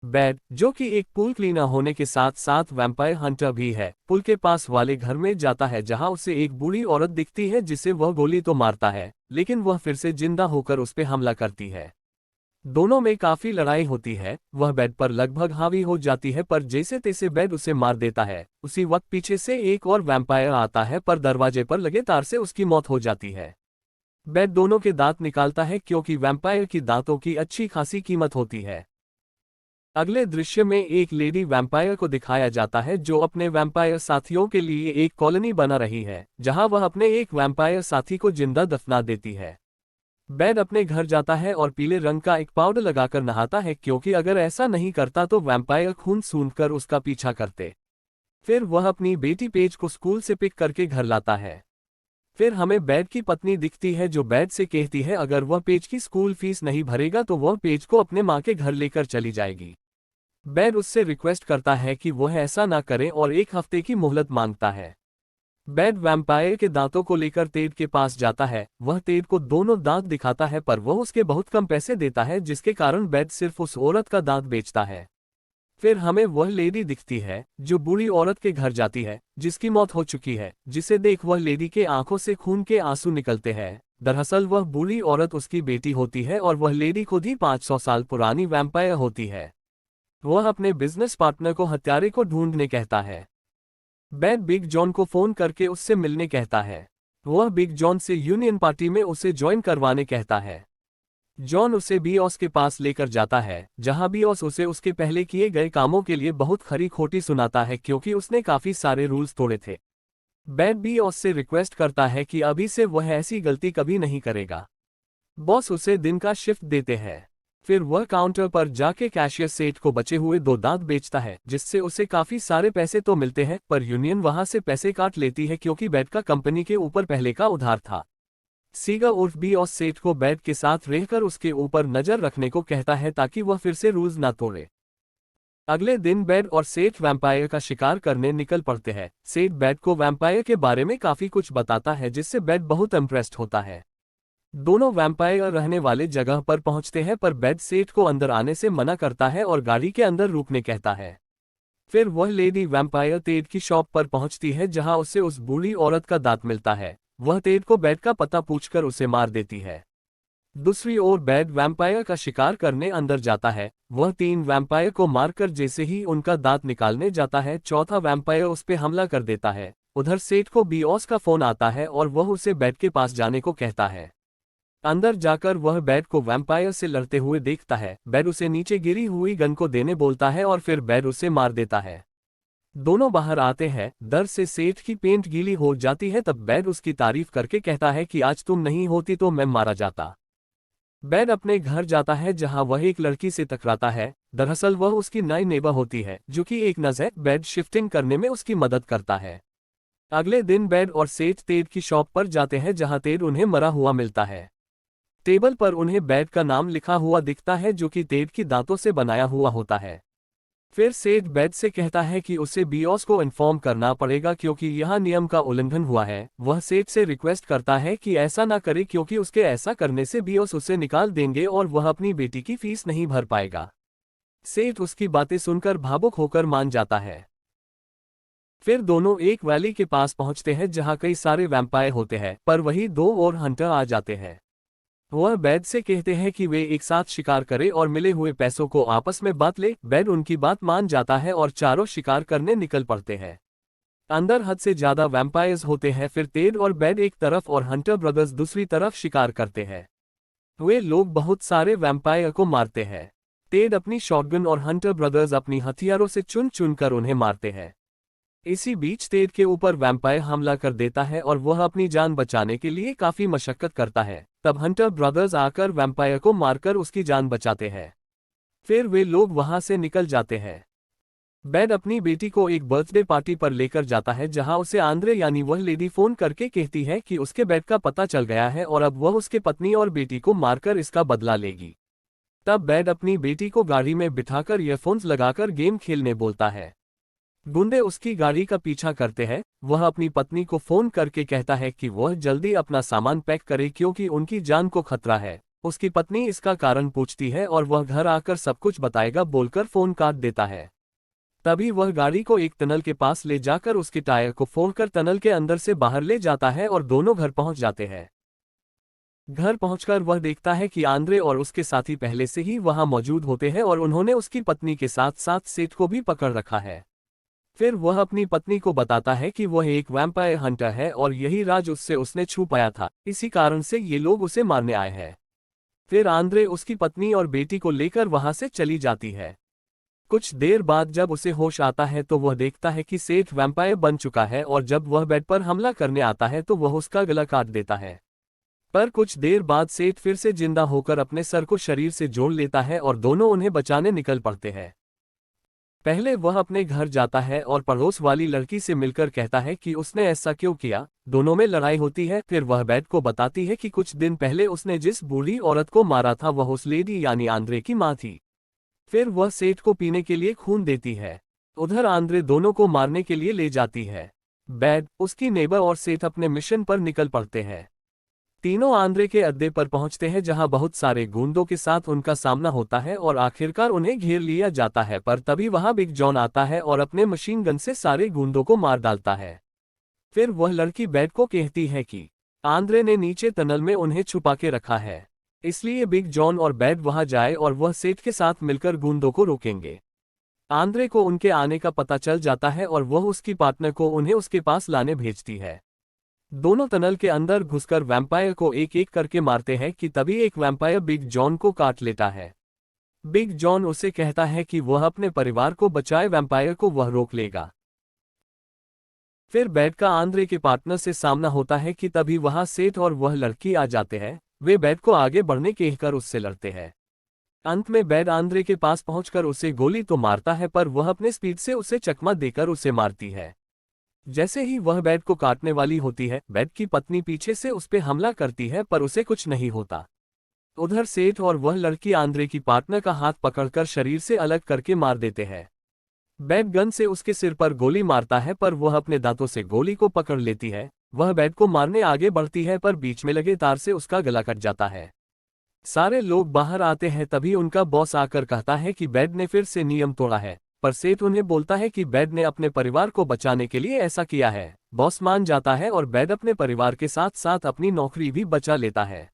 Bed, जो कि एक पूल क्लीनर होने के साथ साथ वैम्पायर हंटर भी है, पुल के पास वाले घर में जाता है जहां उसे एक बूढ़ी औरत दिखती है जिसे वह गोली तो मारता है, लेकिन वह फिर से जिंदा होकर उस पर हमला करती है। दोनों में काफी लड़ाई होती है, वह बेड पर लगभग हावी हो जाती है पर जैसे तैसे बेड उसे मार देता है। उसी वक्त पीछे से एक और वैम्पायर आता है पर दरवाजे पर लगे तार से उसकी मौत हो जाती है। बेड दोनों के दांत निकालता है क्योंकि वैम्पायर की दांतों की अच्छी खासी कीमत होती है। अगले दृश्य में एक लेडी वैम्पायर को दिखाया जाता है जो अपने वैम्पायर साथियों के लिए एक कॉलोनी बना रही है, जहां वह अपने एक वैम्पायर साथी को जिंदा दफना देती है। बेड अपने घर जाता है और पीले रंग का एक पाउडर लगाकर नहाता है क्योंकि अगर ऐसा नहीं करता तो वैम्पायर खून सूंघकर उसका पीछा करते। फिर वह अपनी बेटी पेज को स्कूल से पिक करके घर लाता है। फिर हमें बेड की पत्नी दिखती है जो बेड से कहती है अगर वह पेज की स्कूल फीस नहीं भरेगा तो वह पेज को अपने माँ के घर लेकर चली जाएगी। बेड उससे रिक्वेस्ट करता है कि वह ऐसा ना करे और एक हफ्ते की मोहलत मांगता है। बेड वैम्पायर के दांतों को लेकर तेड के पास जाता है, वह तेड को दोनों दांत दिखाता है पर वह उसके बहुत कम पैसे देता है जिसके कारण बेड सिर्फ उस औरत का दांत बेचता है। फिर हमें वह लेडी दिखती है जो बूढ़ी औरत के घर जाती है जिसकी मौत हो चुकी है, जिसे देख वह लेडी के आंखों से खून के आंसू निकलते हैं। दरअसल वह बूढ़ी औरत उसकी बेटी होती है और वह लेडी खुद ही 500 साल पुरानी वैम्पायर होती है। वह अपने बिजनेस पार्टनर को हत्यारे को ढूंढने कहता है। बेड बिग जॉन को फोन करके उससे मिलने कहता है। वह बिग जॉन से यूनियन पार्टी में उसे ज्वाइन करवाने कहता है। जॉन उसे बीओस के पास लेकर जाता है जहां बीओस उसे उसके पहले किए गए कामों के लिए बहुत खरी खोटी सुनाता है क्योंकि उसने काफी सारे रूल्स तोड़े थे। बेड बीओस से रिक्वेस्ट करता है कि अभी से वह ऐसी गलती कभी नहीं करेगा। बॉस उसे दिन का शिफ्ट देते हैं। फिर वह काउंटर पर जाके कैशियर सेठ को बचे हुए 2 दांत बेचता है जिससे उसे काफी सारे पैसे तो मिलते हैं पर यूनियन वहां से पैसे काट लेती है क्योंकि बेड का कंपनी के ऊपर पहले का उधार था। सीगा उर्फ बीओस सेठ को बेड के साथ रहकर उसके ऊपर नजर रखने को कहता है ताकि वह फिर से रूल्स ना तोड़े। अगले दिन बेड और सेठ वैम्पायर का शिकार करने निकल पड़ते हैं। सेठ बेड को वैम्पायर के बारे में काफी कुछ बताता है जिससे बेड बहुत इम्प्रेस्ड होता है। दोनों वैम्पायर रहने वाले जगह पर पहुंचते हैं पर बेड सेठ को अंदर आने से मना करता है और गाड़ी के अंदर रुकने कहता है। फिर वह लेडी वैम्पायर तेड की शॉप पर पहुंचती है जहां उसे उस बूढ़ी औरत का दांत मिलता है। वह तेड को बेड का पता पूछकर उसे मार देती है। दूसरी ओर बेड वैम्पायर का शिकार करने अंदर जाता है। वह 3 वैम्पायर को मारकर जैसे ही उनका दांत निकालने जाता है चौथा वैम्पायर उस पर हमला कर देता है। उधर सेठ को बीओस का फोन आता है और वह उसे बेड के पास जाने को कहता है। अंदर जाकर वह बेड को वैम्पायर से लड़ते हुए देखता है। बेड उसे नीचे गिरी हुई गन को देने बोलता है और फिर बेड उसे मार देता है। दोनों बाहर आते हैं। दर्द से सेठ की पेंट गीली हो जाती है तब बेड उसकी तारीफ करके कहता है कि आज तुम नहीं होती तो मैं मारा जाता। बेड अपने घर जाता है जहां वह एक लड़की से टकराता है। दरअसल वह उसकी नई नेबर होती है जो कि एक नर्स है। बेड शिफ्टिंग करने में उसकी मदद करता है। अगले दिन बेड और सेठ तेड की शॉप पर जाते हैं जहां तेड उन्हें मरा हुआ मिलता है। टेबल पर उन्हें बेड का नाम लिखा हुआ दिखता है जो कि तेड की दांतों से बनाया हुआ होता है। फिर सेठ बेड से कहता है कि उसे बीओस को इन्फॉर्म करना पड़ेगा क्योंकि यहाँ नियम का उल्लंघन हुआ है। वह सेठ से रिक्वेस्ट करता है कि ऐसा ना करे क्योंकि उसके ऐसा करने से बीओस उसे निकाल देंगे और वह अपनी बेटी की फीस नहीं भर पाएगा। सेठ उसकी बातें सुनकर भावुक होकर मान जाता है। फिर दोनों एक वैली के पास पहुंचते हैं जहां कई सारे वैम्पायर होते हैं पर वही 2 और हंटर आ जाते हैं। वह बेड से कहते हैं कि वे एक साथ शिकार करें और मिले हुए पैसों को आपस में बांट ले। बेड उनकी बात मान जाता है और चारों शिकार करने निकल पड़ते हैं। अंदर हद से ज्यादा वैम्पायर्स होते हैं। फिर तेड और बेड एक तरफ और हंटर ब्रदर्स दूसरी तरफ शिकार करते हैं। वे लोग बहुत सारे वैम्पायर को मारते हैं। तेड अपनी शॉटगन और हंटर ब्रदर्स अपनी हथियारों से चुन चुन कर उन्हें मारते हैं। इसी बीच तेड के ऊपर वैम्पायर हमला कर देता है और वह अपनी जान बचाने के लिए काफी मशक्कत करता है। तब हंटर ब्रदर्स आकर वैम्पायर को मारकर उसकी जान बचाते हैं। फिर वे लोग वहां से निकल जाते हैं। बेड अपनी बेटी को एक बर्थडे पार्टी पर लेकर जाता है जहां उसे आंद्रे यानी वह लेडी फोन करके कहती है कि उसके बेड का पता चल गया है और अब वह उसके पत्नी और बेटी को मारकर इसका बदला लेगी। तब बेड अपनी बेटी को गाड़ी में बिठाकर ईयरफोन्स लगाकर गेम खेलने बोलता है। गुंडे उसकी गाड़ी का पीछा करते हैं। वह अपनी पत्नी को फोन करके कहता है कि वह जल्दी अपना सामान पैक करे क्योंकि उनकी जान को खतरा है। उसकी पत्नी इसका कारण पूछती है और वह घर आकर सब कुछ बताएगा बोलकर फोन काट देता है। तभी वह गाड़ी को एक टनल के पास ले जाकर उसके टायर को फोड़कर टनल के अंदर से बाहर ले जाता है और दोनों घर पहुंच जाते हैं। घर पहुंचकर वह देखता है कि आंद्रे और उसके साथी पहले से ही वहां मौजूद होते हैं और उन्होंने उसकी पत्नी के साथ साथ सेठ को भी पकड़ रखा है। फिर वह अपनी पत्नी को बताता है कि वह एक वैम्पायर हंटर है और यही राज उसने छुपाया था, इसी कारण से ये लोग उसे मारने आए हैं। फिर आंद्रे उसकी पत्नी और बेटी को लेकर वहां से चली जाती है। कुछ देर बाद जब उसे होश आता है तो वह देखता है कि सेठ वैम्पायर बन चुका है और जब वह बेड पर हमला करने आता है तो वह उसका गला काट देता है। पर कुछ देर बाद सेठ फिर से जिंदा होकर अपने सर को शरीर से जोड़ लेता है और दोनों उन्हें बचाने निकल पड़ते हैं। पहले वह अपने घर जाता है और पड़ोस वाली लड़की से मिलकर कहता है कि उसने ऐसा क्यों किया, दोनों में लड़ाई होती है। फिर वह बेड को बताती है कि कुछ दिन पहले उसने जिस बूढ़ी औरत को मारा था वह उस लेडी यानी आंद्रे की माँ थी। फिर वह सेठ को पीने के लिए खून देती है। उधर आंद्रे दोनों को मारने के लिए ले जाती है। बेड, उसकी नेबर और सेठ अपने मिशन पर निकल पड़ते हैं। तीनों आंद्रे के अड्डे पर पहुंचते हैं जहां बहुत सारे गुंडों के साथ उनका सामना होता है और आखिरकार उन्हें घेर लिया जाता है। पर तभी वहां बिग जॉन आता है और अपने मशीन गन से सारे गुंडों को मार डालता है। फिर वह लड़की बेड को कहती है कि आंद्रे ने नीचे टनल में उन्हें छुपा के रखा है, इसलिए बिग जॉन और बेड वहां जाए और वह सेठ के साथ मिलकर गुंडों को रोकेंगे। आंद्रे को उनके आने का पता चल जाता है और वह उसकी पार्टनर को उन्हें उसके पास लाने भेजती है। दोनों टनल के अंदर घुसकर वैम्पायर को एक एक करके मारते हैं कि तभी एक वैम्पायर बिग जॉन को काट लेता है। बिग जॉन उसे कहता है कि वह अपने परिवार को बचाए, वैम्पायर को वह रोक लेगा। फिर बेड का आंद्रे के पार्टनर से सामना होता है कि तभी वहां सेठ और वह लड़की आ जाते हैं। वे बेड को आगे बढ़ने कहकर उससे लड़ते हैं। अंत में बेड आंद्रे के पास पहुंचकर उसे गोली तो मारता है पर वह अपने स्पीड से उसे चकमा देकर उसे मारती है। जैसे ही वह बेड को काटने वाली होती है, बेड की पत्नी पीछे से उस पर हमला करती है पर उसे कुछ नहीं होता। उधर सेठ और वह लड़की आंद्रे की पार्टनर का हाथ पकड़कर शरीर से अलग करके मार देते हैं। बेड गन से उसके सिर पर गोली मारता है पर वह अपने दांतों से गोली को पकड़ लेती है। वह बेड को मारने आगे बढ़ती है पर बीच में लगे तार से उसका गला कट जाता है। सारे लोग बाहर आते हैं तभी उनका बॉस आकर कहता है कि बेड ने फिर से नियम तोड़ा है, पर सेठ उन्हें बोलता है कि बेड ने अपने परिवार को बचाने के लिए ऐसा किया है। बॉस मान जाता है और बेड अपने परिवार के साथ साथ अपनी नौकरी भी बचा लेता है।